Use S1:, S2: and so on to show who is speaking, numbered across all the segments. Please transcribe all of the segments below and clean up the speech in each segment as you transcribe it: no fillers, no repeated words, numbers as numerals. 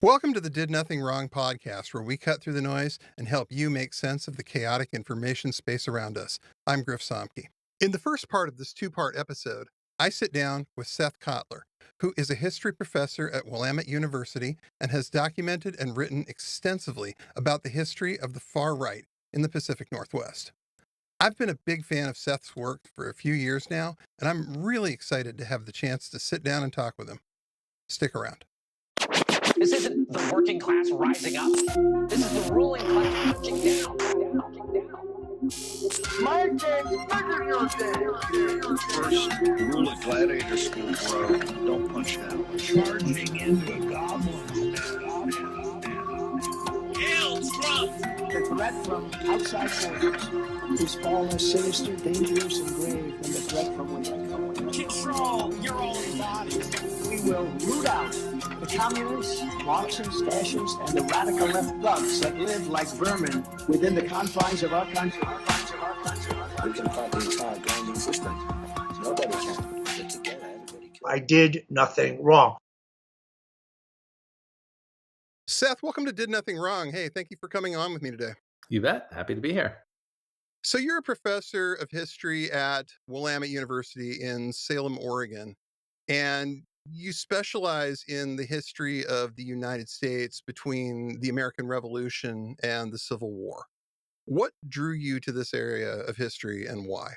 S1: Welcome to the Did Nothing Wrong podcast, where we cut through the noise and help you make sense of the chaotic information space around us. I'm Griff Somke. In the first part of this two-part episode, I sit down with Seth Cotlar, who is a history professor at Willamette University and has documented and written extensively about the history of the far right in the Pacific Northwest. I've been a big fan of Seth's work for a few years now, and I'm really excited to have the chance to sit down and talk with him. Stick around.
S2: This isn't the working class rising up. This is the ruling class punching down.
S3: My game's bigger than your game.
S4: First rule of gladiator school, bro. Don't punch down.
S3: Charging into a goblin.
S4: Hail Trump!
S5: The threat from outside forces is far less sinister, dangerous, and grave than the threat from within.
S3: Control your own body.
S5: We will root out the communists, Marxists, fascists, and the radical left thugs that live like vermin within the confines of our country.
S6: We can fight the entire grinding system. Nobody can. But together, everybody can.
S3: I did nothing wrong.
S1: Seth, welcome to Did Nothing Wrong. Hey, thank you for coming on with me today.
S7: You bet. Happy to be here.
S1: So you're a professor of history at Willamette University in Salem, Oregon, and you specialize in the history of the United States between the American Revolution and the Civil War. What drew you to this area of history and why?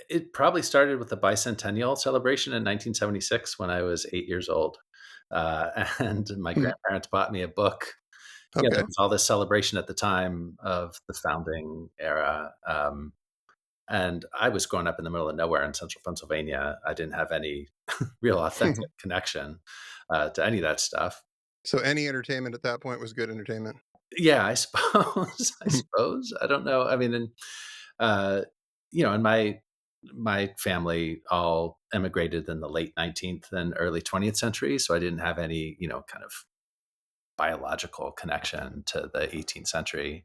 S7: It probably started with the bicentennial celebration in 1976 when I was 8 years old. And my grandparents bought me a book.
S1: Okay.
S7: There was all this celebration at the time of the founding era. And I was growing up in the middle of nowhere in central Pennsylvania. I didn't have any real authentic connection to any of that stuff.
S1: So any entertainment at that point was good entertainment?
S7: Yeah, I suppose. I don't know. I mean, and my family all immigrated in the late 19th and early 20th century, so I didn't have any, kind of biological connection to the 18th century.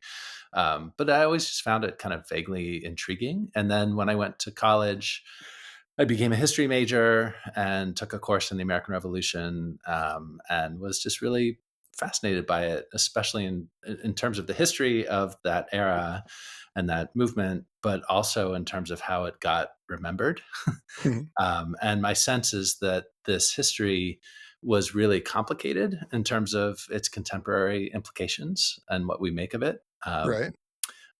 S7: But I always just found it kind of vaguely intriguing. And then when I went to college, I became a history major and took a course in the American Revolution, and was just really fascinated by it, especially in terms of the history of that era and that movement, but also in terms of how it got remembered. And my sense is that this history was really complicated in terms of its contemporary implications and what we make of it.
S1: Right.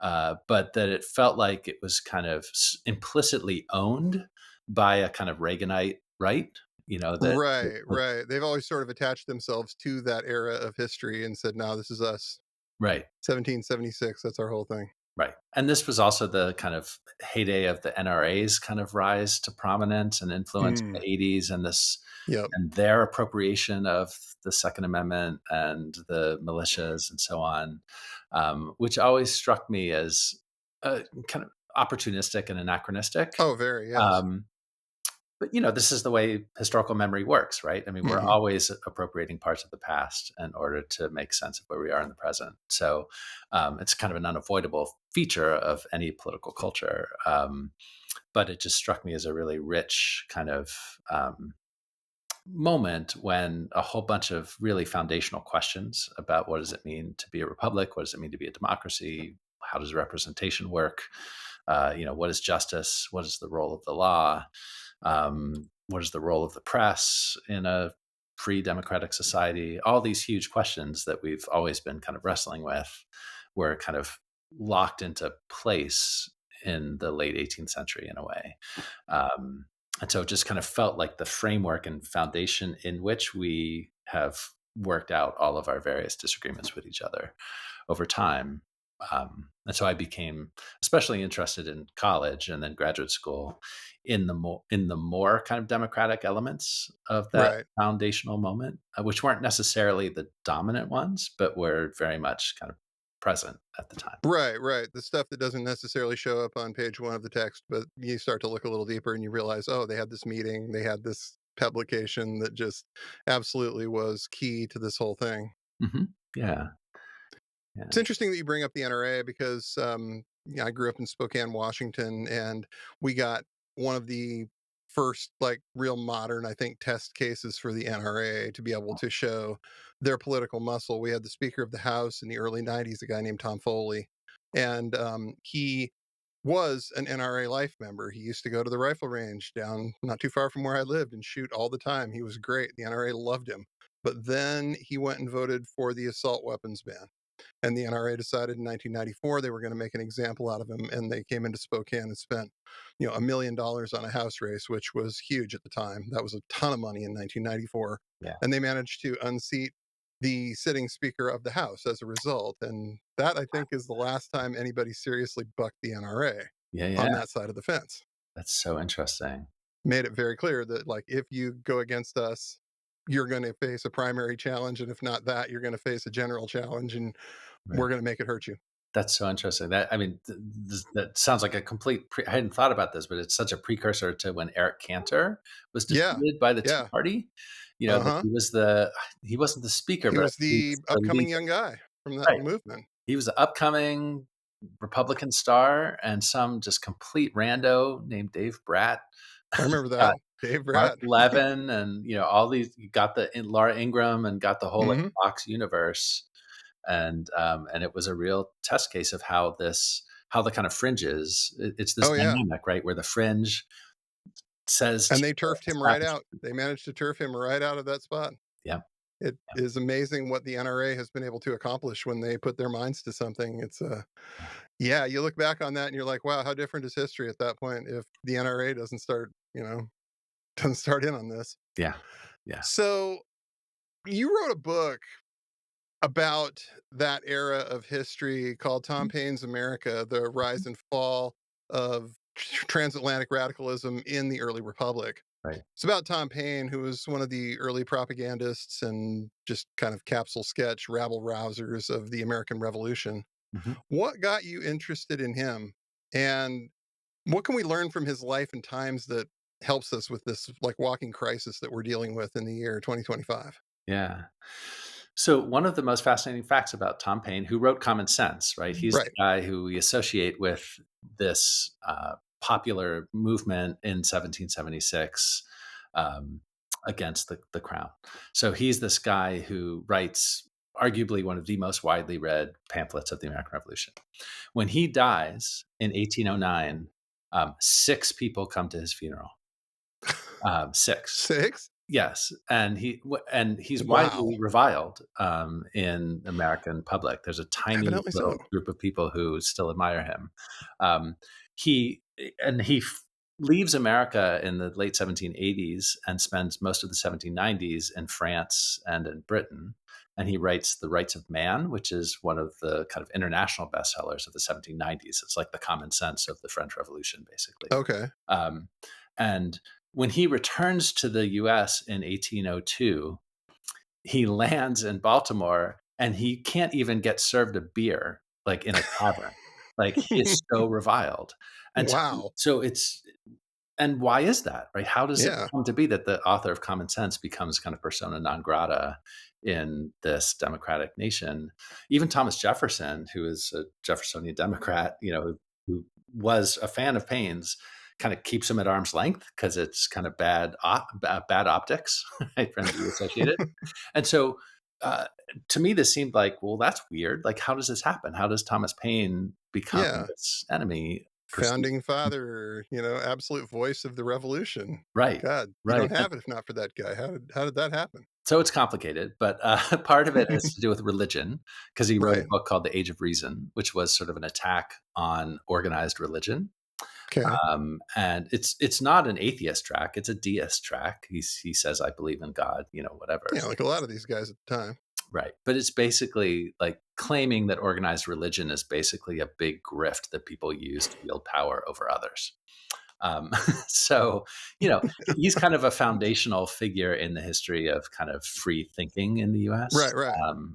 S7: But that it felt like it was kind of implicitly owned by a kind of Reaganite right.
S1: Right. They've always sort of attached themselves to that era of history and said, no, this is us.
S7: Right.
S1: 1776, that's our whole thing.
S7: Right. And this was also the kind of heyday of the NRA's kind of rise to prominence and influence in the 80s, and and their appropriation of the Second Amendment and the militias and so on, which always struck me as kind of opportunistic and anachronistic.
S1: Oh, very, yes.
S7: But, this is the way historical memory works, right? I mean, we're always appropriating parts of the past in order to make sense of where we are in the present. So it's kind of an unavoidable feature of any political culture. But it just struck me as a really rich kind of moment when a whole bunch of really foundational questions about what does it mean to be a republic? What does it mean to be a democracy? How does representation work? What is justice? What is the role of the law? What is the role of the press in a free democratic society? All these huge questions that we've always been kind of wrestling with were kind of locked into place in the late 18th century in a way. And so it just kind of felt like the framework and foundation in which we have worked out all of our various disagreements with each other over time. And so I became especially interested in college and then graduate school in the more kind of democratic elements of that foundational moment, which weren't necessarily the dominant ones, but were very much kind of present at the time.
S1: Right. The stuff that doesn't necessarily show up on page one of the text, but you start to look a little deeper and you realize, oh, they had this meeting, they had this publication that just absolutely was key to this whole thing.
S7: Yeah.
S1: It's interesting that you bring up the NRA because I grew up in Spokane, Washington, and we got one of the first like real modern, I think, test cases for the NRA to be able to show their political muscle. We had the Speaker of the House in the early 90s, a guy named Tom Foley, and he was an NRA life member. He used to go to the rifle range down not too far from where I lived and shoot all the time. He was great. The NRA loved him. But then he went and voted for the assault weapons ban. And the NRA decided in 1994 they were going to make an example out of him, and they came into Spokane and spent, $1 million on a house race, which was huge at the time. That was a ton of money in 1994,
S7: Yeah.
S1: and they managed to unseat the sitting Speaker of the House as a result. And that, I think, is the last time anybody seriously bucked the NRA
S7: Yeah.
S1: on that side of the fence.
S7: That's so interesting.
S1: Made it very clear that, like, if you go against us, you're going to face a primary challenge, and if not that, you're going to face a general challenge, and
S7: Right.
S1: we're going to make it hurt you.
S7: That's so interesting. That sounds like a complete. I hadn't thought about this, but it's such a precursor to when Eric Cantor was defeated by the Tea Party. That he wasn't the speaker,
S1: He
S7: but
S1: was the upcoming young guy from that movement.
S7: He was the upcoming Republican star, and some just complete rando named Dave Bratt.
S1: I remember that. Dave Bratt,
S7: Mark Levin, and all these. You got the Laura Ingraham, and got the whole Fox universe. And it was a real test case of how the kind of fringes, it's this dynamic, right? Where the fringe says,
S1: and they turfed him right out. They managed to turf him right out of that spot.
S7: Yeah.
S1: It is amazing what the NRA has been able to accomplish when they put their minds to something. It's you look back on that and you're like, wow, how different is history at that point if the NRA doesn't start in on this.
S7: Yeah.
S1: So you wrote a book about that era of history called Tom Paine's America, the rise and fall of transatlantic radicalism in the early republic.
S7: Right.
S1: It's about Tom Paine, who was one of the early propagandists and just kind of capsule sketch rabble rousers of the American Revolution.
S7: Mm-hmm.
S1: What got you interested in him, and what can we learn from his life and times that helps us with this like walking crisis that we're dealing with in the year 2025?
S7: Yeah. So one of the most fascinating facts about Tom Paine, who wrote Common Sense, right? He's the guy who we associate with this popular movement in 1776 against the crown. So he's this guy who writes arguably one of the most widely read pamphlets of the American Revolution. When he dies in 1809, 6 people come to his funeral. 6.
S1: 6?
S7: Yes, and he's widely reviled in American public. There's a tiny little group of people who still admire him. He leaves America in the late 1780s and spends most of the 1790s in France and in Britain. And he writes The Rights of Man, which is one of the kind of international bestsellers of the 1790s. It's like the Common Sense of the French Revolution, basically.
S1: Okay.
S7: And when he returns to the U.S. in 1802, he lands in Baltimore and he can't even get served a beer, like in a tavern. Like, he is so reviled. And
S1: wow.
S7: And why is that, right? How does it come to be that the author of Common Sense becomes kind of persona non grata in this democratic nation? Even Thomas Jefferson, who is a Jeffersonian Democrat, who was a fan of Paine's, kind of keeps him at arm's length because it's kind of bad optics, right, for him to be associated. And so to me, this seemed like, well, that's weird. Like, how does this happen? How does Thomas Paine become this enemy?
S1: Founding father, absolute voice of the revolution.
S7: Right.
S1: God, you don't have it if not for that guy. How did that happen?
S7: So it's complicated, but part of it has to do with religion, because he wrote a book called The Age of Reason, which was sort of an attack on organized religion.
S1: Okay.
S7: And it's not an atheist track; it's a deist track. He says, "I believe in God," whatever.
S1: Yeah, like a lot of these guys at the time.
S7: Right, but it's basically like claiming that organized religion is basically a big grift that people use to wield power over others. So, he's kind of a foundational figure in the history of kind of free thinking in the U.S.
S1: Right.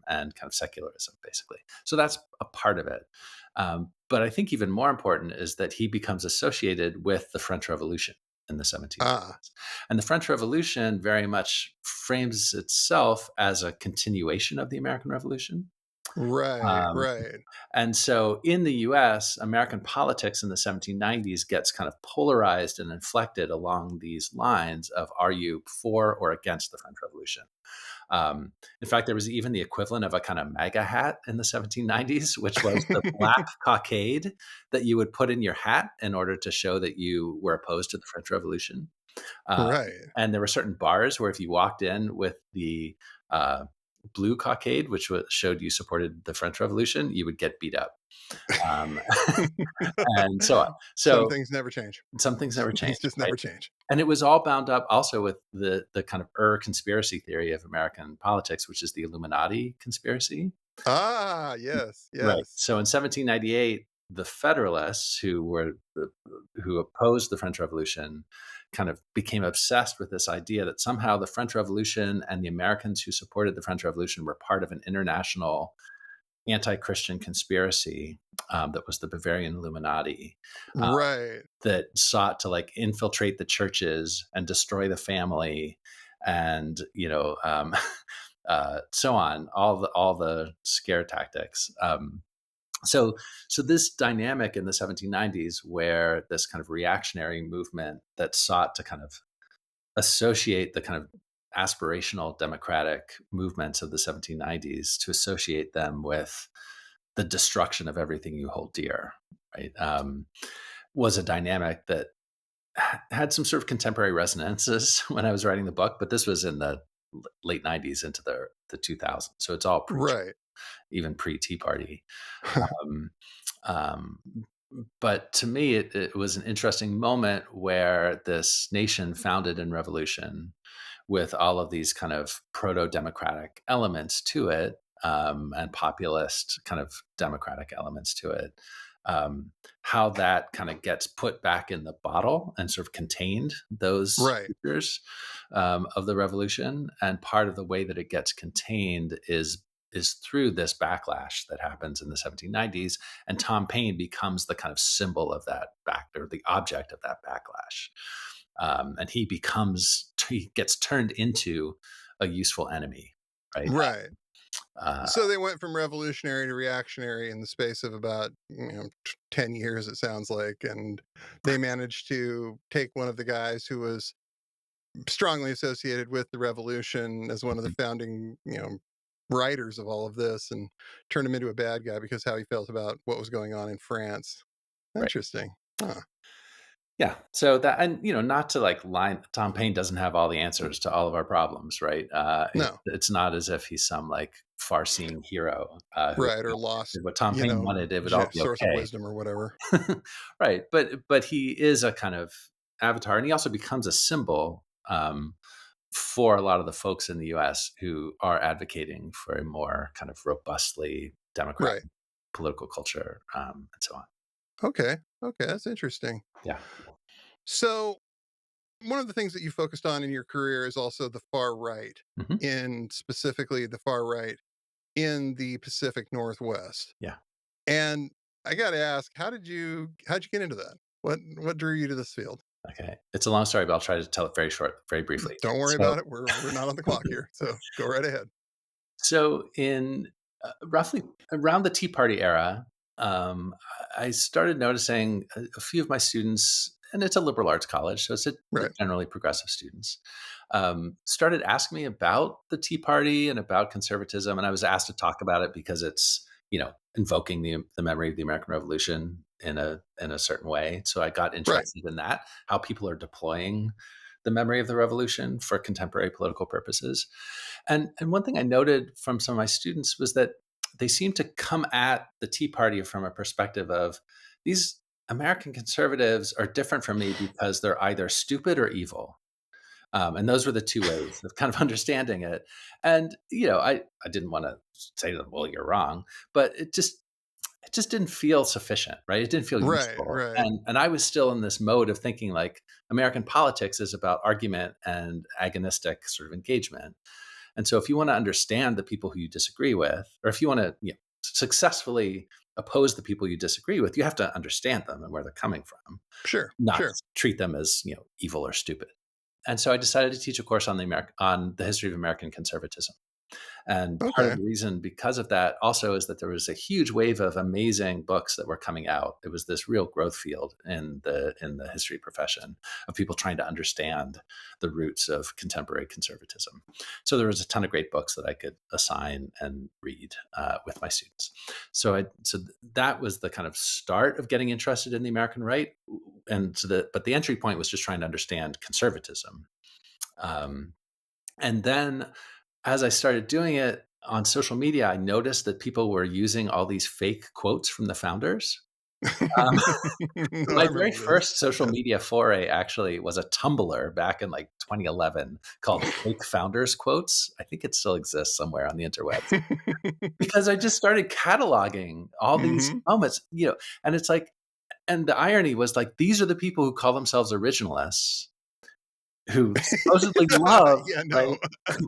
S7: And kind of secularism, basically. So that's a part of it. But I think even more important is that he becomes associated with the French Revolution in the 1700s. And the French Revolution very much frames itself as a continuation of the American Revolution.
S1: Right,
S7: Um,
S1: right,
S7: and so in the US, American politics in the 1790s gets kind of polarized and inflected along these lines of, are you for or against the French Revolution? In fact, there was even the equivalent of a kind of MAGA hat in the 1790s, which was the black cockade that you would put in your hat in order to show that you were opposed to the French Revolution. Uh,
S1: right.
S7: and there were certain bars where if you walked in with the uh, blue cockade, which showed you supported the French Revolution, you would get beat up. Um, and so on.
S1: Some
S7: So
S1: things never change.
S7: some things never
S1: Some things
S7: change,
S1: just
S7: right?
S1: never change.
S7: And it was all bound up also with the kind of conspiracy theory of American politics, which is the Illuminati conspiracy.
S1: Ah, yes,
S7: Right.
S1: yes.
S7: So in 1798, the Federalists, who opposed the French Revolution, kind of became obsessed with this idea that somehow the French Revolution and the Americans who supported the French Revolution were part of an international anti-Christian conspiracy that was the Bavarian Illuminati, uh,
S1: Right,
S7: that sought to like infiltrate the churches and destroy the family, and so on, all the scare tactics. So so this dynamic in the 1790s, where this kind of reactionary movement that sought to kind of associate the kind of aspirational democratic movements of the 1790s, to associate them with the destruction of everything you hold dear, right? Was a dynamic that had some sort of contemporary resonances when I was writing the book, but this was in the late 90s into the 2000s. So it's all
S1: right,
S7: even pre Tea Party. Um, um, but to me, it was an interesting moment where this nation founded in revolution, with all of these kind of proto-democratic elements to it, and populist kind of democratic elements to it, how that kind of gets put back in the bottle and sort of contained, those
S1: right,
S7: features of the revolution. And part of the way that it gets contained is through this backlash that happens in the 1790s, and Tom Paine becomes the kind of symbol of that or the object of that backlash, and he gets turned into a useful enemy, right?
S1: right.
S7: Uh,
S1: So they went from revolutionary to reactionary in the space of about 10 years, it sounds like, and they managed to take one of the guys who was strongly associated with the revolution as one of the founding, writers of all of this, and turn him into a bad guy because how he felt about what was going on in France.
S7: right.
S1: Interesting. Huh.
S7: Yeah. So that, and not to like line, Tom Paine doesn't have all the answers to all of our problems, right?
S1: No,
S7: It's not as if he's some like far-seeing hero who,
S1: right, or lost,
S7: what Tom Paine wanted, it would all be
S1: source of
S7: okay.
S1: wisdom or whatever.
S7: Right. But he is a kind of avatar, and he also becomes a symbol for a lot of the folks in the US who are advocating for a more kind of robustly democratic
S1: Right.
S7: political culture, and so on.
S1: Okay. Okay, that's interesting.
S7: Yeah.
S1: So one of the things that you focused on in your career is also the far right,
S7: Mhm.
S1: in specifically the far right in the Pacific Northwest.
S7: Yeah.
S1: And I got to ask, how'd you get into that? What drew you to this field?
S7: Okay. It's a long story, but I'll try to tell it very briefly.
S1: Don't worry
S7: So,
S1: about it. We're not on the clock here, so go right ahead.
S7: so in roughly around the Tea Party era, I started noticing a few of my students, and it's a liberal arts college, so it's
S1: Right.
S7: generally progressive students, started asking me about the Tea Party and about conservatism, and I was asked to talk about it because it's invoking the memory of the American Revolution in a certain way. So I got interested in that, how people are deploying the memory of the revolution for contemporary political purposes. And one thing I noted from some of my students was that they seemed to come at the Tea Party from a perspective of, these American conservatives are different from me because they're either stupid or evil. And those were the two ways of kind of understanding it. And, I didn't want to say to them, well, you're wrong, but it just didn't feel sufficient, right? It didn't feel
S1: Right,
S7: useful.
S1: right.
S7: And I was still in this mode of thinking like American politics is about argument and agonistic sort of engagement. And so if you want to understand the people who you disagree with, or if you want to successfully oppose the people you disagree with, you have to understand them and where they're coming from,
S1: Sure,
S7: not
S1: sure.
S7: treat them as evil or stupid. And so I decided to teach a course on the history of American conservatism. And part of
S1: Okay.
S7: the reason because of that also is that there was a huge wave of amazing books that were coming out. It was this real growth field in the history profession of people trying to understand the roots of contemporary conservatism. So there was a ton of great books that I could assign and read with my students. So that was the kind of start of getting interested in the American right. But the entry point was just trying to understand conservatism. And then as I started doing it on social media, I noticed that people were using all these fake quotes from the founders. Um,
S1: No, I
S7: my very
S1: remember those.
S7: first social
S1: Yeah.
S7: media foray actually was a Tumblr back in like 2011 called Fake Founders Quotes. I think it still exists somewhere on the interwebs because I just started cataloging all these
S1: Hmm.
S7: moments, and it's like, and the irony was like, these are the people who call themselves originalists who supposedly love,
S1: Yeah, no.
S7: right,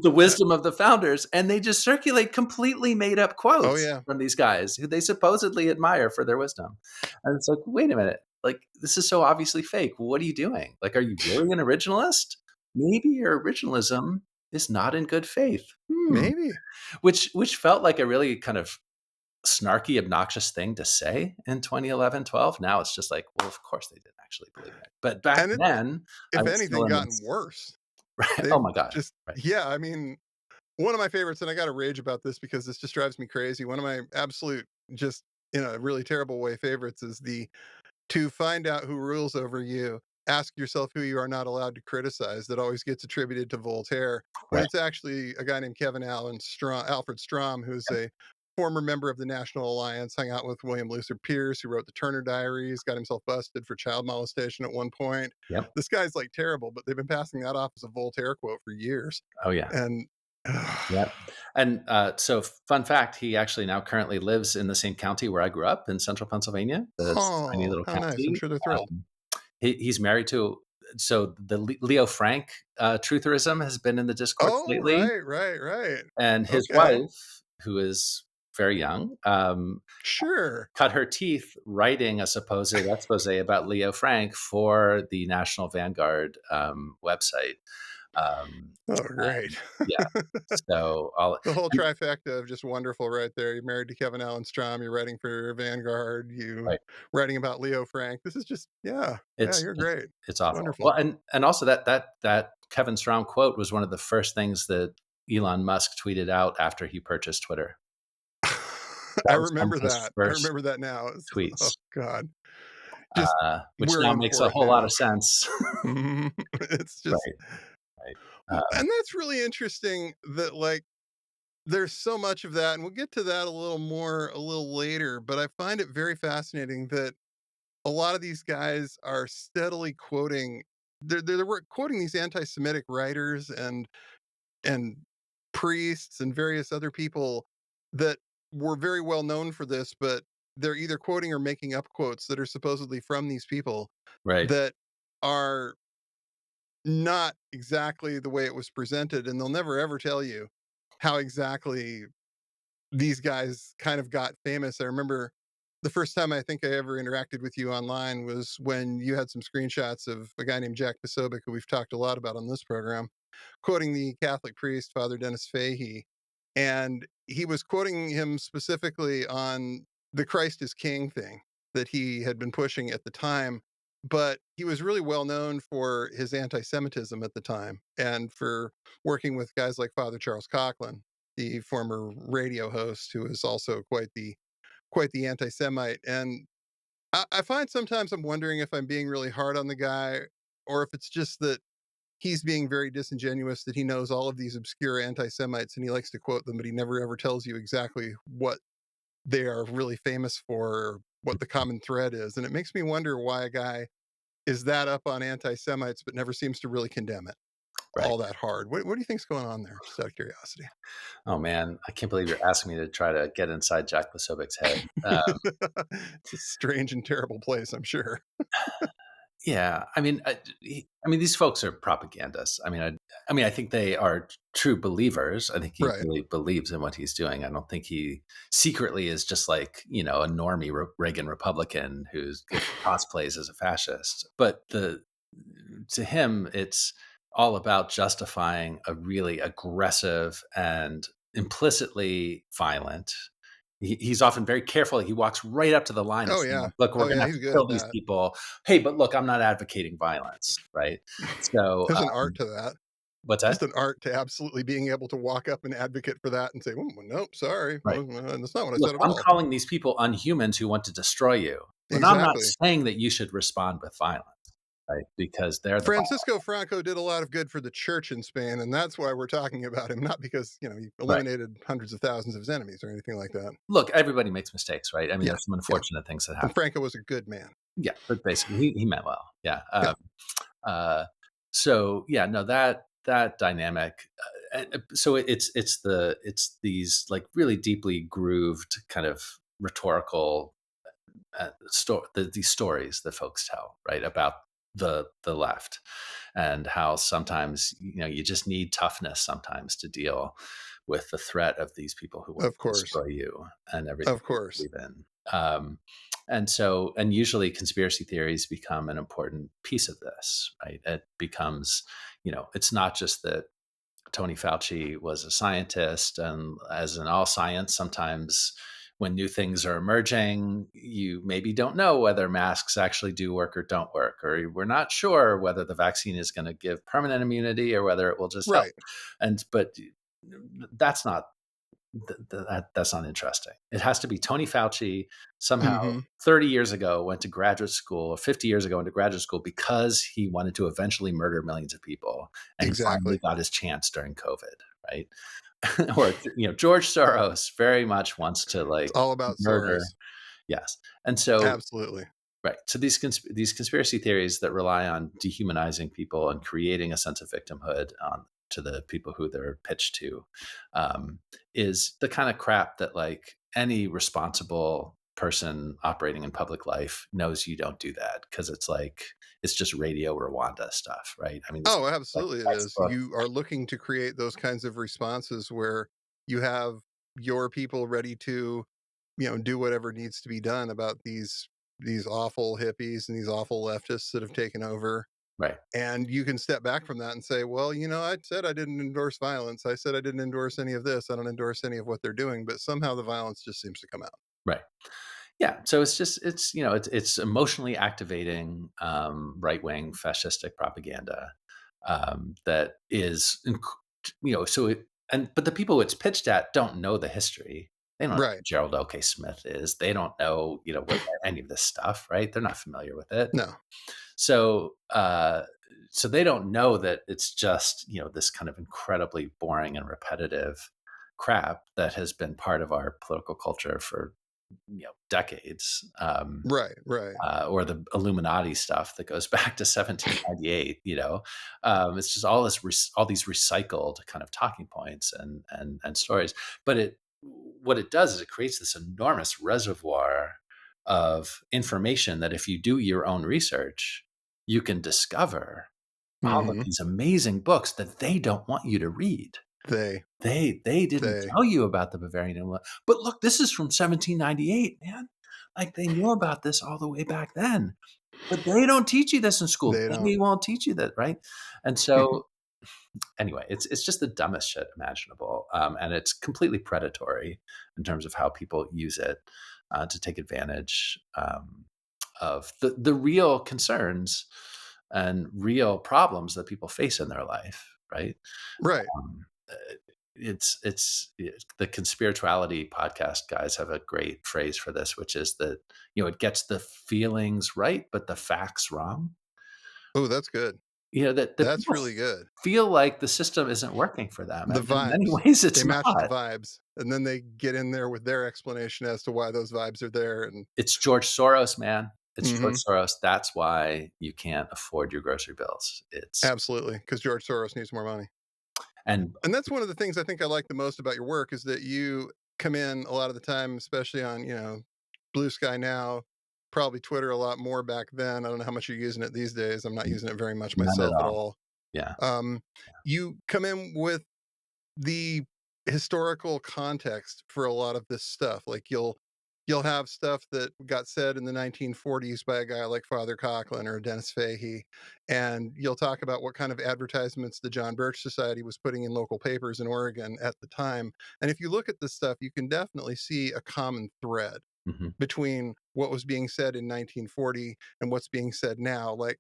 S7: the wisdom of the founders, and they just circulate completely made up
S1: Oh,
S7: quotes
S1: yeah.
S7: from these guys who they supposedly admire for their wisdom. And it's like, wait a minute, like this is so obviously fake. What are you doing? Like, are you really an originalist? Maybe your originalism is not in good faith.
S1: Maybe.
S7: Which felt like a really kind of snarky, obnoxious thing to say in 2011, 12. Now it's just like, well, of course they didn't actually believe it. But back
S1: And it's,
S7: then, I
S1: if
S7: was still
S1: anything,
S7: in
S1: gotten
S7: this.
S1: worse.
S7: Right. Oh
S1: They've
S7: my God.
S1: just,
S7: Right.
S1: yeah, I mean, one of my favorites, and I got to rage about this because this just drives me crazy. One of my absolute, just in a really terrible way, favorites is the to find out who rules over you, ask yourself who you are not allowed to criticize. That always gets attributed to Voltaire when
S7: Right.
S1: it's actually a guy named Alfred Strom, who's a former member of the National Alliance, hung out with William Luther Pierce, who wrote the Turner Diaries, got himself busted for child molestation at one point.
S7: Yep.
S1: This guy's like terrible, but they've been passing that off as a Voltaire quote for years.
S7: Oh yeah.
S1: And
S7: Yeah. And so, fun fact: he actually now currently lives in the same county where I grew up in central Pennsylvania. This tiny
S1: oh,
S7: little
S1: how nice. I'm
S7: county.
S1: sure they're thrilled.
S7: He's married to. So the Leo Frank trutherism has been in the discourse
S1: Oh,
S7: lately,
S1: right.
S7: and his
S1: Okay.
S7: wife, who is very young,
S1: Sure.
S7: cut her teeth writing a supposed expose about Leo Frank for the National Vanguard website.
S1: Oh, great.
S7: Yeah. So I'll.
S1: The whole trifecta of just wonderful right there. You're married to Kevin Allen Strom, you're writing for Vanguard, you
S7: Right.
S1: writing about Leo Frank. This is just yeah,
S7: It's
S1: you're
S7: it's
S1: great.
S7: it's awful.
S1: Wonderful.
S7: Well, and also that Kevin Strom quote was one of the first things that Elon Musk tweeted out after he purchased Twitter.
S1: I
S7: That was one
S1: remember
S7: of his
S1: that. I
S7: first
S1: remember that now. Oh
S7: tweets,
S1: god. Just
S7: which
S1: we're
S7: now
S1: in
S7: makes
S1: for
S7: a
S1: it
S7: whole lot
S1: now.
S7: of sense.
S1: Mhm. It's just
S7: Right, right.
S1: and that's really interesting that like there's so much of that, and we'll get to that a little more a little later, but I find it very fascinating that a lot of these guys are steadily quoting they're quoting these anti-Semitic writers and priests and various other people that were very well known for this, but they're either quoting or making up quotes that are supposedly from these people
S7: Right,
S1: that are not exactly the way it was presented, and they'll never ever tell you how exactly these guys kind of got famous. I remember the first time I think I ever interacted with you online was when you had some screenshots of a guy named Jack Posobiec, who we've talked a lot about on this program, quoting the Catholic priest, Father Dennis Fahey. And he was quoting him specifically on the Christ is King thing that he had been pushing at the time. But he was really well known for his anti Semitism at the time and for working with guys like Father Charles Coughlin, the former radio host, who is also quite the anti-Semite. And I find sometimes I'm wondering if I'm being really hard on the guy, or if it's just that he's being very disingenuous, that he knows all of these obscure anti-Semites and he likes to quote them, but he never ever tells you exactly what they are really famous for, or what the common thread is. And it makes me wonder why a guy is that up on anti-Semites, but never seems to really condemn it
S7: right.
S1: all that hard. What do you think's going on there? Just out of curiosity.
S7: Oh man, I can't believe you're asking me to try to get inside Jack Posobiec's head.
S1: It's a strange and terrible place, I'm sure.
S7: Yeah, I mean, these folks are propagandists. I think they are true believers. I think he
S1: Right.
S7: really believes in what he's doing. I don't think he secretly is just like a normie Reagan Republican who's cosplays as a fascist. But to him, it's all about justifying a really aggressive and implicitly violent. He's often very careful. He walks right up to the line and
S1: Oh
S7: saying,
S1: yeah.
S7: like, "Look, we're
S1: Oh
S7: going to
S1: yeah.
S7: have
S1: He's
S7: to
S1: good
S7: kill
S1: at
S7: these
S1: that.
S7: people. Hey, but look, I'm not advocating violence, right?" So,
S1: There's an art to that.
S7: what's
S1: Just
S7: that?
S1: an art to absolutely being able to walk up and advocate for that and say, "Oh, well, nope, sorry.
S7: Right.
S1: That's not what I
S7: Look,
S1: said at
S7: I'm
S1: all."
S7: calling these people unhumans who want to destroy you, but I'm not
S1: Exactly.
S7: saying that you should respond with violence, right? Because they're the violent.
S1: Francisco Franco did a lot of good for the church in Spain, and that's why we're talking about him, not because, he
S7: Right.
S1: eliminated hundreds of thousands of his enemies or anything like that.
S7: Look, everybody makes mistakes, right? I mean,
S1: Yeah.
S7: there's some
S1: Yeah.
S7: unfortunate things that
S1: And
S7: happen.
S1: Franco was a good man.
S7: Yeah, but basically, he meant well. Yeah.
S1: Yeah.
S7: Uh, so yeah, no, that dynamic. So it's these like really deeply grooved kind of rhetorical these stories that folks tell, right, about the left, and how sometimes you just need toughness sometimes to deal with the threat of these people who want
S1: Of
S7: to
S1: course.
S7: destroy you and everything
S1: Of
S7: you
S1: course.
S7: believe in. And usually conspiracy theories become an important piece of this, right? It becomes, it's not just that Tony Fauci was a scientist, and as in all science, sometimes when new things are emerging, you maybe don't know whether masks actually do work or don't work, or we're not sure whether the vaccine is going to give permanent immunity or whether it will just help.
S1: Right.
S7: But that's not that's not interesting. It has to be Tony Fauci somehow
S1: Hmm.
S7: 30 years ago went to graduate school, or 50 years ago went to graduate school because he wanted to eventually murder millions of people, and he finally
S1: Exactly.
S7: got his chance during COVID, right? Or George Soros very much wants to
S1: It's
S7: like
S1: all about
S7: murder.
S1: Soros.
S7: Yes, and so
S1: Absolutely.
S7: right. So these conspiracy theories that rely on dehumanizing people and creating a sense of victimhood to the people who they're pitched to, is the kind of crap that like any responsible person operating in public life knows you don't do that, because it's just Radio Rwanda stuff, right? I mean, this
S1: Oh,
S7: is like
S1: absolutely it is.
S7: textbook.
S1: You are looking to create those kinds of responses where you have your people ready to, do whatever needs to be done about these awful hippies and these awful leftists that have taken over.
S7: Right.
S1: And you can step back from that and say, well, I said I didn't endorse violence. I said I didn't endorse any of this. I don't endorse any of what they're doing, but somehow the violence just seems to come out.
S7: Right. Yeah. So it's emotionally activating right wing fascistic propaganda that is so but the people it's pitched at don't know the history. They don't know who
S1: Right.
S7: Gerald OK Smith is. They don't know what any of this stuff, right? They're not familiar with it.
S1: No.
S7: So they don't know that it's just this kind of incredibly boring and repetitive crap that has been part of our political culture for decades,
S1: Right. Right.
S7: or the Illuminati stuff that goes back to 1798. It's just all these recycled kind of talking points and stories. But what it does is it creates this enormous reservoir of information that if you do your own research, you can discover all of
S1: Hmm.
S7: these amazing books that they don't want you to read.
S1: They.
S7: They didn't
S1: They.
S7: tell you about the Bavarian Empire. But look, this is from 1798, man. Like they knew about this all the way back then. But they don't teach you this in school.
S1: They don't.
S7: They won't teach you that, right? And so anyway, it's just the dumbest shit imaginable. And it's completely predatory in terms of how people use it to take advantage of the real concerns and real problems that people face in their life, right?
S1: Right.
S7: It's the conspirituality podcast guys have a great phrase for this, which is that it gets the feelings right but the facts wrong.
S1: Oh, that's good.
S7: That
S1: That's
S7: people
S1: really good.
S7: feel like the system isn't working for them,
S1: The
S7: and in many
S1: vibes.
S7: ways
S1: They
S7: it's
S1: match the
S7: not.
S1: vibes, and then they get in there with their explanation as to why those vibes are there. And
S7: It's George Soros, man. It's George
S1: Mhm.
S7: Soros. That's why you can't afford your grocery bills.
S1: Absolutely, because George Soros needs more money.
S7: And
S1: And that's one of the things I think I like the most about your work is that you come in a lot of the time, especially on, Blue Sky now, probably Twitter a lot more back then. I don't know how much you're using it these days. I'm not using it very much
S7: none at
S1: myself at
S7: all.
S1: all.
S7: Yeah.
S1: Um, you come in with the historical context for a lot of this stuff. Like You'll have stuff that got said in the 1940s by a guy like Father Coughlin or Dennis Fahey, and you'll talk about what kind of advertisements the John Birch Society was putting in local papers in Oregon at the time. And if you look at this stuff, you can definitely see a common thread
S7: Hmm.
S1: between what was being said in 1940 and what's being said now. Like,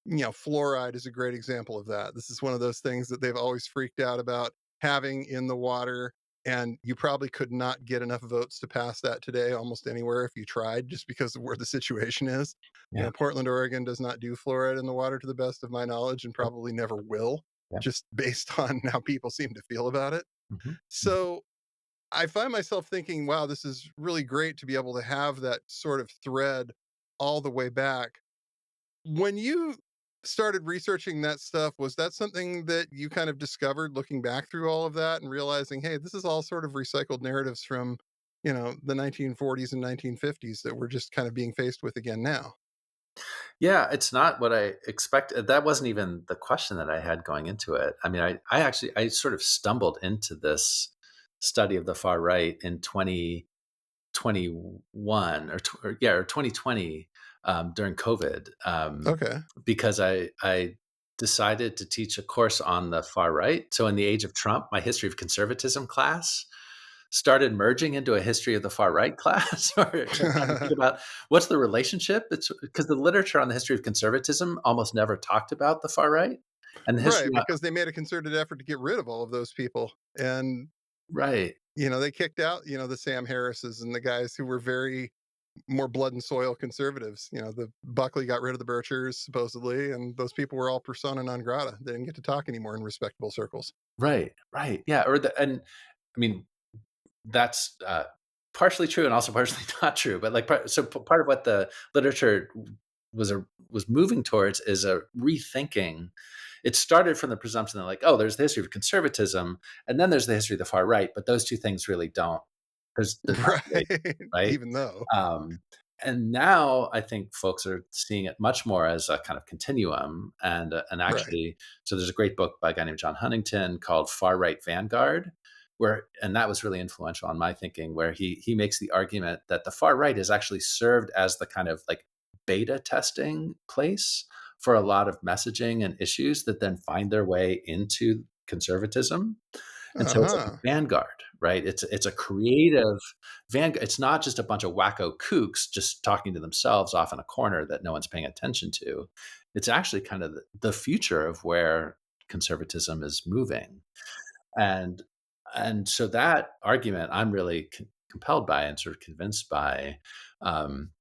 S1: fluoride is a great example of that. This is one of those things that they've always freaked out about having in the water. And you probably could not get enough votes to pass that today almost anywhere if you tried, just because of where the situation is.
S7: Yeah.
S1: Portland, Oregon does not do fluoride in the water to the best of my knowledge, and probably never will,
S7: Yeah.
S1: just based on how people seem to feel about it.
S7: Hmm.
S1: So I find myself thinking, wow, this is really great to be able to have that sort of thread all the way back. When you started researching that stuff, was that something that you kind of discovered looking back through all of that and realizing, hey, this is all sort of recycled narratives from, the 1940s and 1950s that we're just kind of being faced with again now?
S7: Yeah, it's not what I expected. That wasn't even the question that I had going into it. I mean, I actually I sort of stumbled into this study of the far right in 2021 or 2020 during COVID,
S1: Okay.
S7: because I decided to teach a course on the far right. So in the age of Trump, my history of conservatism class started merging into a history of the far right class, or trying to think about what's the relationship. It's because the literature on the history of conservatism almost never talked about the far right, and the history.
S1: Right, because they made a concerted effort to get rid of all of those people. And,
S7: Right.
S1: they kicked out, the Sam Harrises and the guys who were very more blood and soil conservatives. The Buckley got rid of the Birchers supposedly, and those people were all persona non grata. They didn't get to talk anymore in respectable circles.
S7: Right. Right. Yeah. And I mean, that's partially true and also partially not true. But like, part of what the literature was moving towards is a rethinking. It started from the presumption that, like, oh, there's the history of conservatism, and then there's the history of the far right, but those two things really don't. There's not a
S1: Right.
S7: relation, right?
S1: Even though.
S7: Um, and now I think folks are seeing it much more as a kind of continuum, and
S1: Right.
S7: actually, so there's a great book by a guy named John Huntington called Far Right Vanguard, and that was really influential on my thinking, where he makes the argument that the far right has actually served as the kind of like beta testing place for a lot of messaging and issues that then find their way into conservatism. And so it's like
S1: Uh-huh.
S7: a vanguard, right? It's a creative vanguard. It's not just a bunch of wacko kooks just talking to themselves off in a corner that no one's paying attention to. It's actually kind of the future of where conservatism is moving. And so that argument I'm really compelled by and sort of convinced by. Um,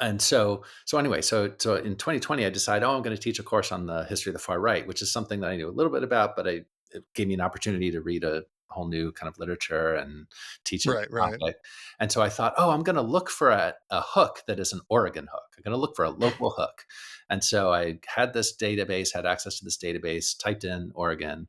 S7: and so anyway, so in 2020, I decided, oh, I'm going to teach a course on the history of the far right, which is something that I knew a little bit about, but it gave me an opportunity to read a whole new kind of literature and teach a
S1: Right, right.
S7: topic. And so I thought, oh, I'm going to look for a hook that is an Oregon hook. I'm going to look for a local hook. And so I had this database, had access to this database, typed in Oregon,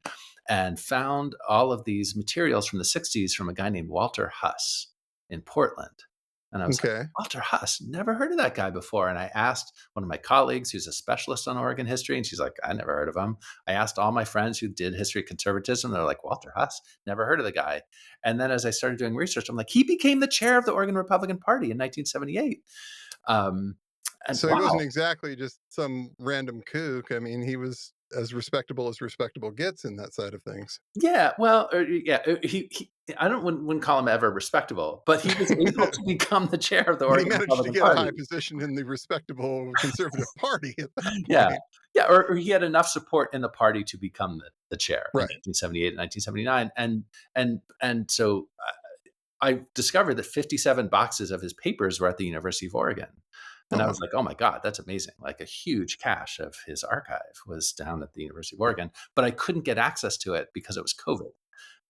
S7: and found all of these materials from the 60s from a guy named Walter Huss in Portland. And I was like,
S1: Okay.
S7: Walter Huss, never heard of that guy before. And I asked one of my colleagues who's a specialist on Oregon history, and she's like, I never heard of him. I asked all my friends who did history of conservatism. They're like, Walter Huss, never heard of the guy. And then as I started doing research, I'm like, he became the chair of the Oregon Republican Party in 1978. And
S1: So he wasn't
S7: wow.
S1: exactly just some random kook. I mean, he was as respectable gets in that side of things.
S7: Yeah, well, he I don't wouldn't call him ever respectable, but he was able to become the chair of the
S1: But he
S7: Oregon
S1: managed to
S7: Republican
S1: get a high
S7: Party.
S1: position in the respectable conservative party at that
S7: Yeah.
S1: point.
S7: Yeah, or he had enough support in the party to become the chair in
S1: Right.
S7: 1978 and 1979, and so I discovered that 57 boxes of his papers were at the University of Oregon. And I
S1: Oh,
S7: was like, oh my God, that's amazing. Like a huge cache of his archive was down at the University of Oregon, but I couldn't get access to it because it was COVID,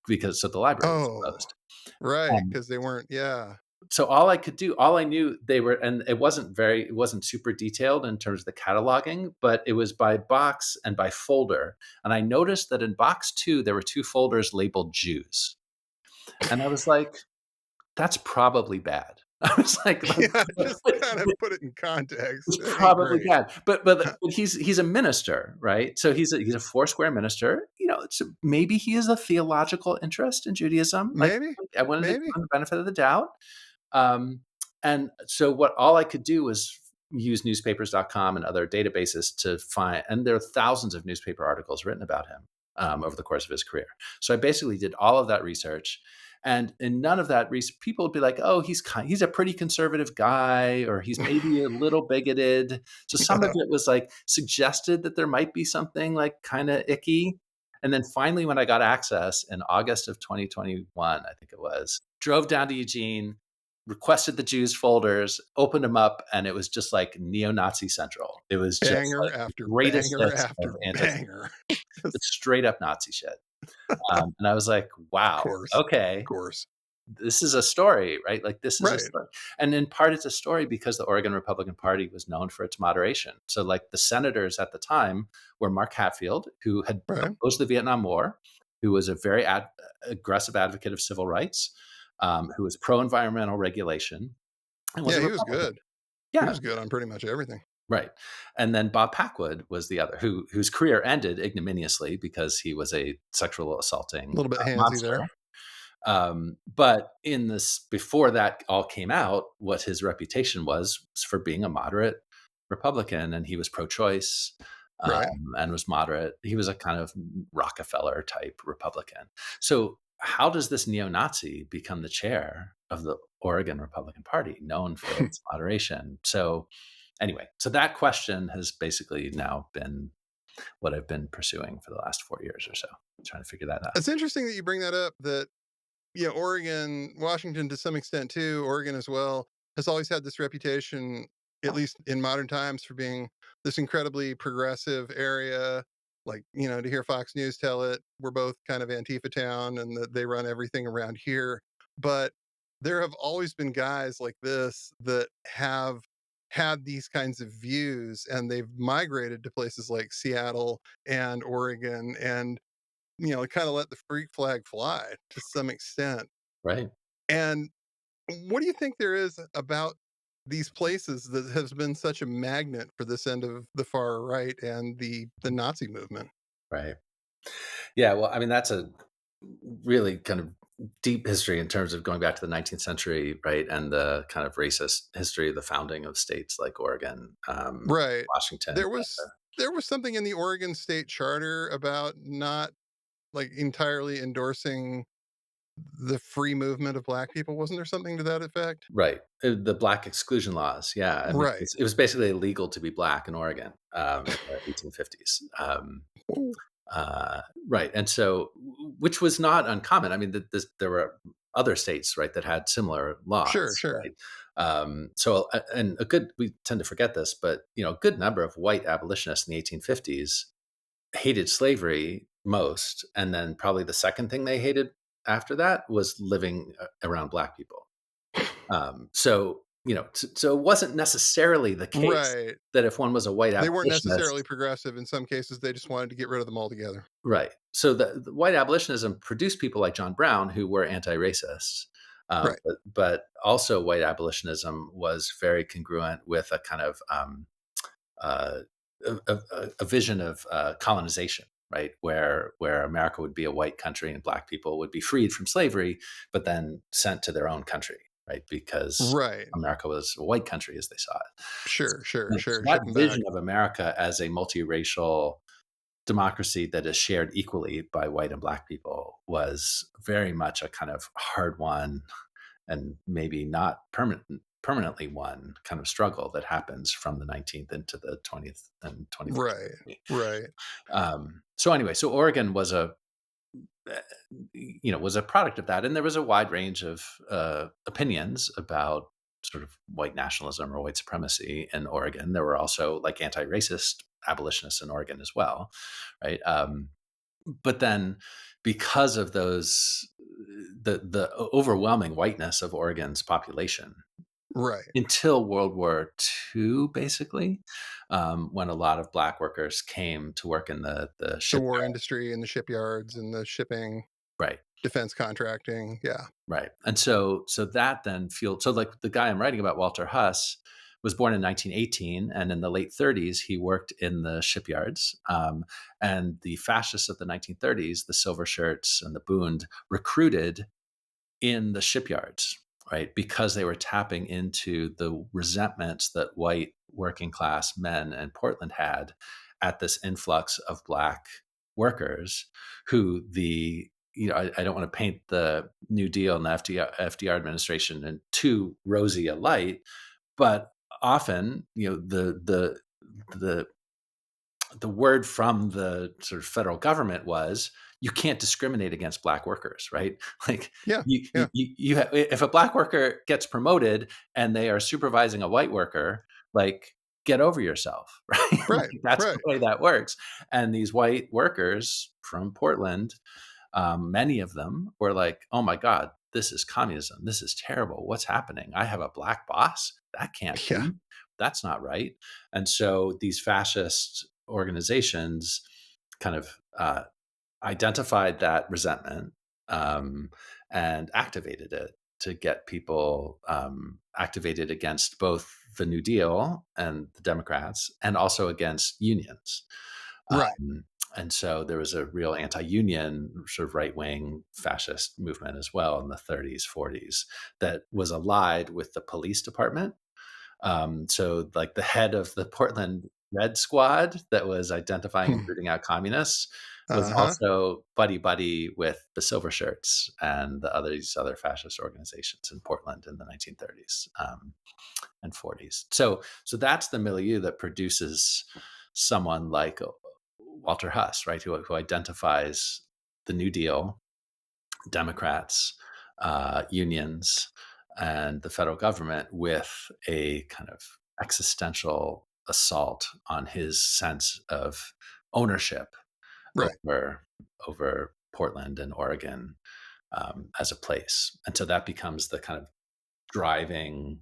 S7: because so the library was
S1: oh,
S7: closed.
S1: right.
S7: Um,
S1: Because they weren't, yeah.
S7: so all I knew they were, and it wasn't super detailed in terms of the cataloging, but it was by box and by folder. And I noticed that in box 2, there were 2 folders labeled Jews. And I was like, that's probably bad. I was like,
S1: Yeah, just kind of put it in context.
S7: it's
S1: It ain't
S7: probably
S1: great.
S7: bad. But he's a minister, right? So he's a Foursquare minister. So maybe he has a theological interest in Judaism. Like,
S1: Maybe,
S7: I wanted to give
S1: maybe.
S7: him the benefit of the doubt. Um, and so all I could do was use newspapers.com and other databases to find, and there are thousands of newspaper articles written about him over the course of his career. So I basically did all of that research. And in none of that research, people would be like, "Oh, he's a pretty conservative guy, or he's maybe a little bigoted." So some of it was like suggested that there might be something like kind of icky. And then finally, when I got access in August of 2021, I think it was, drove down to Eugene, requested the Jews folders, opened them up, and it was just like neo-Nazi central. It was just
S1: Banger
S7: like
S1: after
S7: greatest
S1: banger
S7: hits of
S1: after
S7: anti,
S1: banger.
S7: straight up Nazi shit. And I was like,
S1: Of
S7: wow,
S1: course. Of
S7: okay,
S1: course.
S7: this is a story, right? Like this is a
S1: Right.
S7: story. And in part, it's a story because the Oregon Republican Party was known for its moderation. So like the senators at the time were Mark Hatfield, who had
S1: Right.
S7: opposed the Vietnam War, who was a very aggressive advocate of civil rights, who was pro-environmental regulation, and was
S1: Yeah,
S7: a
S1: he was
S7: Republican.
S1: good. He
S7: Yeah,
S1: was good on pretty much everything.
S7: right. And then Bob Packwood was the other, whose career ended ignominiously because he was a sexual assaulting
S1: A little bit handsy
S7: monster.
S1: there.
S7: But in this, before that all came out, what his reputation was for being a moderate Republican, and he was pro-choice
S1: Right.
S7: and was moderate. He was a kind of Rockefeller type Republican. So how does this neo-Nazi become the chair of the Oregon Republican Party, known for its moderation? So anyway, so that question has basically now been what I've been pursuing for the last 4 years or so, trying to figure that out.
S1: It's interesting that you bring that up, that Oregon, Washington to some extent too, Oregon as well, has always had this reputation, at least in modern times, for being this incredibly progressive area. Like, to hear Fox News tell it, we're both kind of Antifa town and that they run everything around here. But there have always been guys like this that have had these kinds of views, and they've migrated to places like Seattle and Oregon, and kind of let the freak flag fly to some extent.
S7: Right.
S1: And what do you think there is about these places that has been such a magnet for this end of the far right and the Nazi movement?
S7: Right. Yeah. Well, I mean, that's a really kind of deep history in terms of going back to the 19th century, right? And the kind of racist history of the founding of states like Oregon,
S1: Right.
S7: Washington.
S1: There was something in the Oregon State Charter about not like entirely endorsing the free movement of black people. Wasn't there something to that effect?
S7: Right. The black exclusion laws. Yeah. I mean,
S1: Right.
S7: it was basically illegal to be black in Oregon in the 1850s.
S1: Ooh.
S7: Right. And so, which was not uncommon. I mean, there were other states, right, that had similar
S1: Sure,
S7: laws,
S1: sure.
S7: right? And we tend to forget this, but, a good number of white abolitionists in the 1850s hated slavery most. And then probably the second thing they hated after that was living around black people. So it wasn't necessarily the case
S1: Right.
S7: that if one was a white
S1: They weren't
S7: abolitionist,
S1: necessarily progressive. In some cases, they just wanted to get rid of them altogether.
S7: right? So the white abolitionism produced people like John Brown who were anti-racist,
S1: Right.
S7: but also white abolitionism was very congruent with a kind of uh, a vision of colonization, right? Where America would be a white country and black people would be freed from slavery, but then sent to their own country, right? Because
S1: Right.
S7: America was a white country as they saw it.
S1: Sure.
S7: So
S1: Ship
S7: that
S1: 'em
S7: vision
S1: back.
S7: of America as a multiracial democracy that is shared equally by white and black people was very much a kind of hard won and maybe not permanently won kind of struggle that happens from the 19th into the 20th and 21st
S1: Right.
S7: century.
S1: Right.
S7: So anyway, so Oregon was a product of that, and there was a wide range of opinions about sort of white nationalism or white supremacy in Oregon. There were also like anti-racist abolitionists in Oregon as well, right? But then, because of the overwhelming whiteness of Oregon's population
S1: Right.
S7: until World War II, basically, when a lot of black workers came to work in the
S1: The
S7: shipyard.
S1: war industry and the shipyards and the shipping,
S7: Right.
S1: defense contracting. Yeah.
S7: Right. And so that then fueled. So like the guy I'm writing about, Walter Huss, was born in 1918, and in the late 30s, he worked in the shipyards. And the fascists of the 1930s, the Silver Shirts and the Bund, recruited in the shipyards right? Because they were tapping into the resentments that white working class men in Portland had at this influx of Black workers who I don't want to paint the New Deal and the FDR administration in too rosy a light, but often, the word from the sort of federal government was you can't discriminate against Black workers, right? Like
S1: Yeah. Yeah.
S7: if a Black worker gets promoted and they are supervising a white worker, like get over yourself, right? Like,
S1: Right.
S7: that's the
S1: Right.
S7: way that works. And these white workers from Portland, many of them were like, "Oh my God, this is communism. This is terrible. What's happening? I have a Black boss. That can't
S1: Yeah.
S7: be. That's not right." And so these fascist organizations kind of identified that resentment, and activated it to get people activated against both the New Deal and the Democrats, and also against unions.
S1: Right.
S7: And so there was a real anti-union sort of right-wing fascist movement as well in the 30s, 40s that was allied with the police department. So like the head of the Portland Red Squad that was identifying and rooting out communists was
S1: Uh-huh.
S7: also buddy with the Silver Shirts and these other fascist organizations in Portland in the 1930s, and 40s. So that's the milieu that produces someone like Walter Huss, right, who identifies the New Deal, Democrats, unions, and the federal government with a kind of existential assault on his sense of ownership
S1: Right.
S7: over Portland and Oregon, as a place. And so that becomes the kind of driving,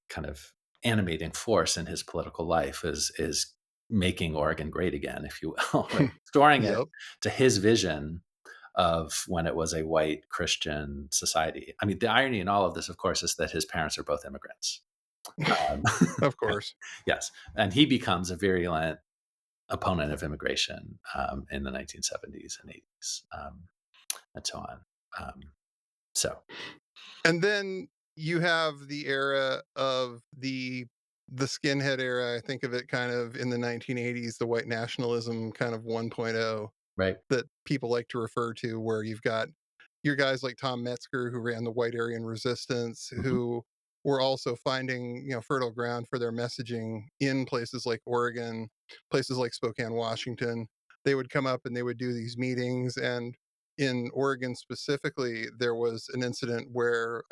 S7: kind of animating force in his political life, is making Oregon great again, if you will, right? Restoring it
S1: Yep.
S7: to his vision of when it was a white Christian society. I mean, the irony in all of this, of course, is that his parents are both immigrants. Um,
S1: Of course.
S7: yes, and he becomes a virulent opponent of immigration, in the 1970s and 80s, and so on. So,
S1: And then you have the era of the skinhead era. I think of it kind of in the 1980s, the white nationalism kind of 1.0
S7: right.
S1: that people like to refer to, where you've got your guys like Tom Metzger, who ran the White Aryan Resistance,
S7: Mhm.
S1: who were also finding, fertile ground for their messaging in places like Oregon, places like Spokane, Washington. They would come up and they would do these meetings. And in Oregon specifically, there was an incident where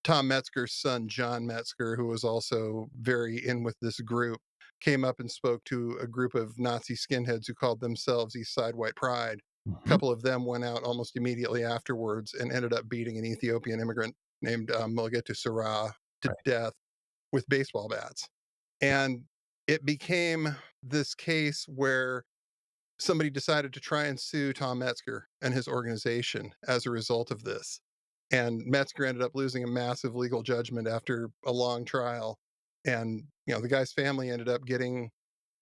S1: Tom Metzger's son, John Metzger, who was also very in with this group, came up and spoke to a group of Nazi skinheads who called themselves East Side White Pride. A
S7: Mhm.
S1: couple of them went out almost immediately afterwards and ended up beating an Ethiopian immigrant named Mulgetu Sarah to
S7: Right.
S1: death with baseball bats. And it became this case where somebody decided to try and sue Tom Metzger and his organization as a result of this. And Metzger ended up losing a massive legal judgment after a long trial. And, the guy's family ended up getting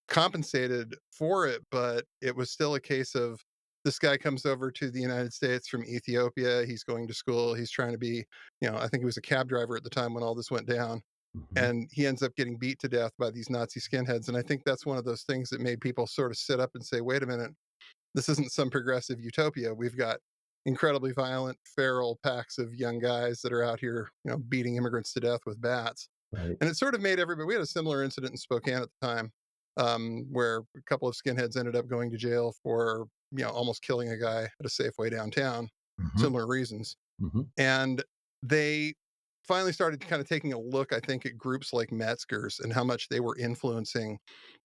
S1: compensated for it, but it was still a case of this guy comes over to the United States from Ethiopia. He's going to school. He's trying to be, I think he was a cab driver at the time when all this went down.
S7: Mhm.
S1: And he ends up getting beat to death by these Nazi skinheads. And I think that's one of those things that made people sort of sit up and say, wait a minute, this isn't some progressive utopia. We've got incredibly violent, feral packs of young guys that are out here, beating immigrants to death with bats.
S7: Right.
S1: And it sort of made everybody. We had a similar incident in Spokane at the time, where a couple of skinheads ended up going to jail for, almost killing a guy at a Safeway downtown.
S7: Mhm.
S1: Similar reasons.
S7: Mhm.
S1: And they finally started kind of taking a look, I think, at groups like Metzger's and how much they were influencing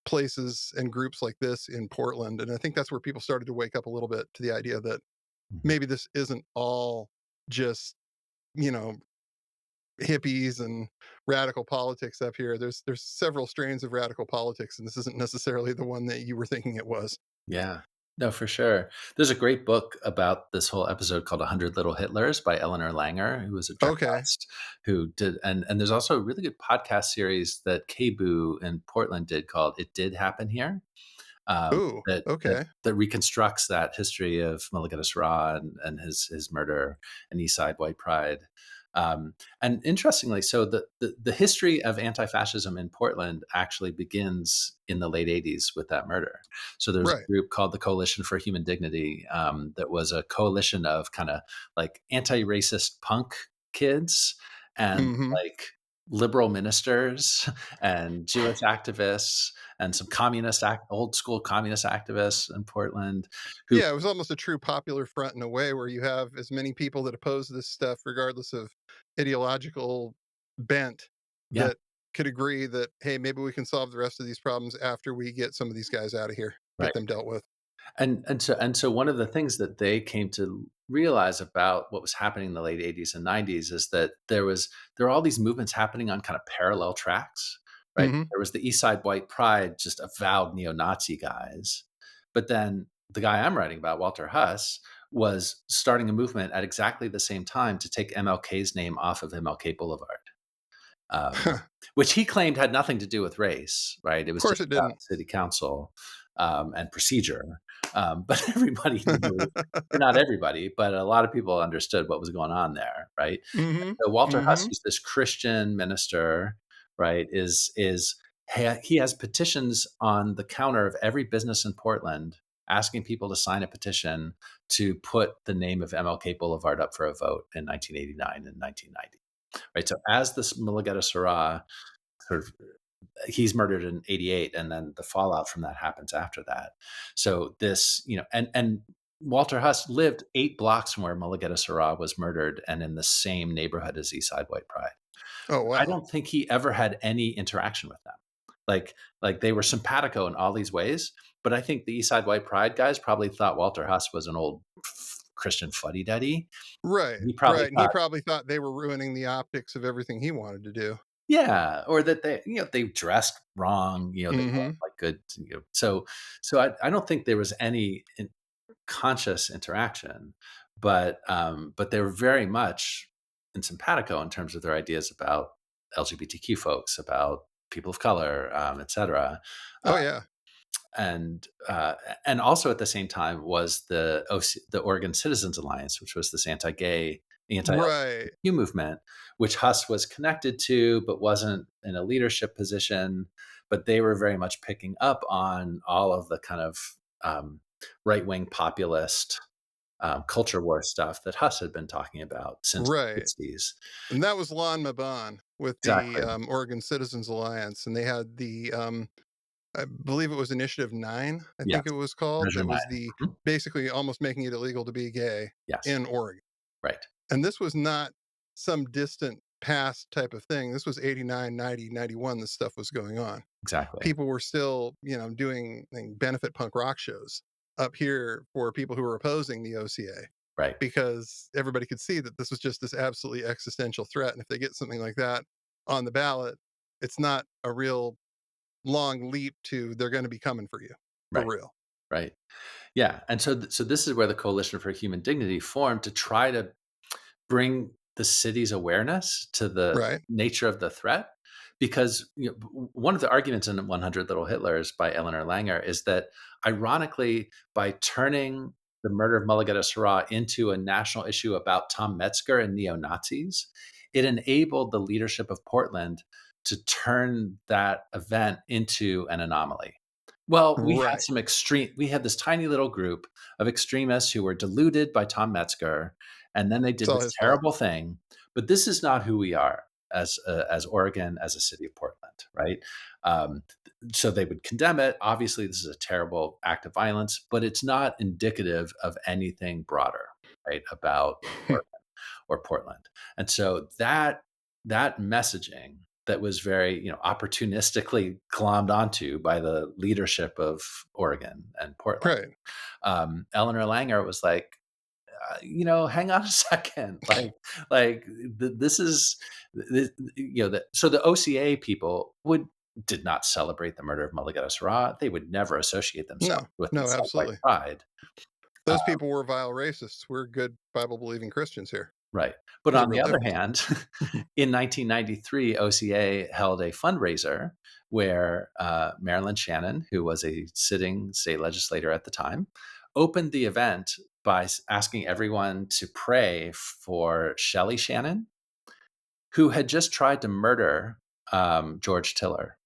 S1: places and groups like this in Portland. And I think that's where people started to wake up a little bit to the idea that
S7: Mhm.
S1: maybe this isn't all just, you know, hippies and radical politics up here. There's several strains of radical politics, and this isn't necessarily the one that you were thinking it was.
S7: Yeah. No, for sure. There's a great book about this whole episode called 100 Little Hitlers by Eleanor Langer, who was a
S1: Okay.
S7: journalist who did, and there's also a really good podcast series that KBOO in Portland did called It Did Happen Here,
S1: Ooh, okay.
S7: that reconstructs that history of Mulligataw's Raw and his murder and East Side White Pride. And interestingly, so the history of anti-fascism in Portland actually begins in the late 80s with that murder. So there's
S1: Right.
S7: a group called the Coalition for Human Dignity that was a coalition of kind of like anti-racist punk kids and
S1: Hmm.
S7: like liberal ministers and Jewish activists and some old school communist activists in Portland who,
S1: Yeah, it was almost a true popular front in a way where you have as many people that oppose this stuff, regardless of ideological bent,
S7: yeah,
S1: that could agree that, hey, maybe we can solve the rest of these problems after we get some of these guys out of here, get
S7: right.
S1: them dealt with.
S7: And so one of the things that they came to realize about what was happening in the late 80s and 90s is that there were all these movements happening on kind of parallel tracks, right?
S1: Hmm.
S7: There was the East Side White Pride, just avowed neo-Nazi guys. But then the guy I'm writing about, Walter Huss, was starting a movement at exactly the same time to take MLK's name off of MLK Boulevard. Um,
S1: Of
S7: which he claimed had nothing to do with race, right? It was
S1: course
S7: just
S1: it
S7: about
S1: didn't.
S7: city council and procedure. But everybody knew, or not everybody, but a lot of people understood what was going on there, right?
S1: Hmm.
S7: So Walter Huss,
S1: Hmm.
S7: who's this Christian minister, right, he has petitions on the counter of every business in Portland asking people to sign a petition to put the name of MLK Boulevard up for a vote in 1989 and 1990. Right. So as this Mulugeta Sarah sort of he's murdered in 88 and then the fallout from that happens after that. So this, and Walter Huss lived 8 blocks from where Mulugeta Sarah was murdered and in the same neighborhood as Eastside White Pride.
S1: Oh,
S7: I
S1: wow.
S7: don't think he ever had any interaction with them. Like they were simpatico in all these ways, but I think the Eastside White Pride guys probably thought Walter Huss was an old Christian fuddy-duddy.
S1: Right.
S7: He probably
S1: Right. And he
S7: thought,
S1: probably thought they were ruining the optics of everything he wanted to do.
S7: yeah, or that they dressed wrong, they
S1: Hmm.
S7: weren't like good, so I don't think there was any conscious interaction, but they were very much in simpatico in terms of their ideas about LGBTQ folks, about people of color, etc.
S1: Oh, yeah.
S7: And and also at the same time was the Oregon Citizens Alliance, which was this anti-gay,
S1: Right.
S7: anti-LGBTQ movement, which Huss was connected to, but wasn't in a leadership position. But they were very much picking up on all of the kind of right-wing populist culture war stuff that Huss had been talking about since the
S1: Right.
S7: 60s.
S1: And that was Lon Mabon with the
S7: Exactly.
S1: Oregon Citizens Alliance. And they had I believe it was Initiative 9, I
S7: Yes.
S1: think it was called,
S7: Measure
S1: that
S7: nine.
S1: was the
S7: Mhm.
S1: basically almost making it illegal to be gay
S7: Yes.
S1: in Oregon.
S7: Right.
S1: And this was not some distant past type of thing. This was 89, 90, 91. This stuff was going on.
S7: Exactly.
S1: People were still, doing benefit punk rock shows up here for people who were opposing the OCA
S7: Right.
S1: because everybody could see that this was just this absolutely existential threat. And if they get something like that on the ballot, it's not a real long leap to they're going to be coming for you for
S7: Right.
S1: real.
S7: Right. Yeah. And so this is where the Coalition for Human Dignity formed to try to bring the city's awareness to the
S1: Right.
S7: nature of the threat. Because one of the arguments in 100 Little Hitlers by Eleanor Langer is that, ironically, by turning the murder of Mulugeta Sarah into a national issue about Tom Metzger and neo-Nazis, it enabled the leadership of Portland to turn that event into an anomaly. Well,
S1: Right.
S7: we had this tiny little group of extremists who were deluded by Tom Metzger, and then they
S1: It's
S7: did
S1: all
S7: this
S1: his fault.
S7: terrible thing. But this is not who we are as Oregon, as a city of Portland, right? Um, so they would condemn it. Obviously, this is a terrible act of violence, but it's not indicative of anything broader, right, about Oregon or Portland. And so that messaging that was very opportunistically glommed onto by the leadership of Oregon and Portland.
S1: Right.
S7: Eleanor Langer was like, hang on a second, this is so the OCA people did not celebrate the murder of Mulugeta Sarah. They would never associate themselves
S1: No,
S7: with the
S1: no,
S7: South White
S1: absolutely.
S7: Pride. Uh,
S1: Those people were vile racists. We're good Bible believing Christians here.
S7: Right. But
S1: Is a
S7: on the
S1: real
S7: other
S1: difference.
S7: hand, in 1993, OCA held a fundraiser where Marilyn Shannon, who was a sitting state legislator at the time, opened the event by asking everyone to pray for Shelley Shannon, who had just tried to murder George Tiller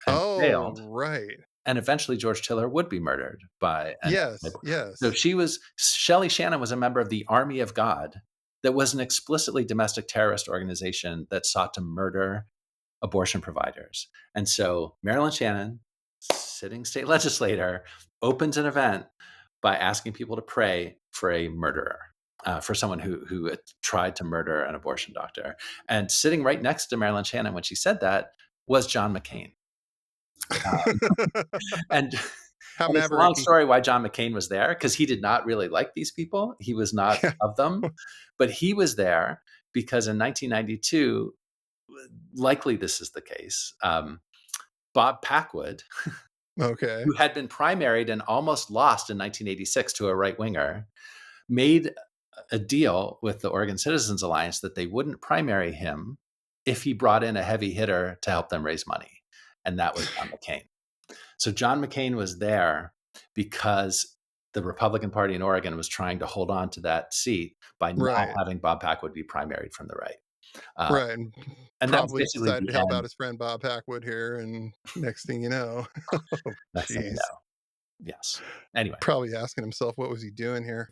S7: and
S1: Oh,
S7: failed.
S1: right.
S7: And eventually George Tiller would be murdered by an
S1: Yes,
S7: So
S1: yes.
S7: Shelley Shannon was a member of the Army of God that was an explicitly domestic terrorist organization that sought to murder abortion providers. And so Marilyn Shannon, sitting state legislator, opens an event by asking people to pray for a murderer, for someone who had tried to murder an abortion doctor. And sitting right next to Marilyn Shannon when she said that was John McCain. And,
S1: How
S7: and it's a long
S1: mavericky.
S7: story why John McCain was there, because he did not really like these people. He was not
S1: Yeah.
S7: of them, but he was there because in 1992, likely this is the case, Bob Packwood,
S1: Okay.
S7: who had been primaried and almost lost in 1986 to a right-winger, made a deal with the Oregon Citizens Alliance that they wouldn't primary him if he brought in a heavy hitter to help them raise money. And that was John McCain. So John McCain was there because the Republican Party in Oregon was trying to hold on to that seat by not
S1: Right.
S7: having Bob Packwood be primaried from the right.
S1: Right.
S7: And that was
S1: Probably
S7: basically
S1: decided
S7: the
S1: to help out
S7: end.
S1: his friend Bob Packwood here, and next thing you know, oh,
S7: Next thing you
S1: jeez.
S7: know. Yes. Anyway.
S1: Probably asking himself, what was he doing here?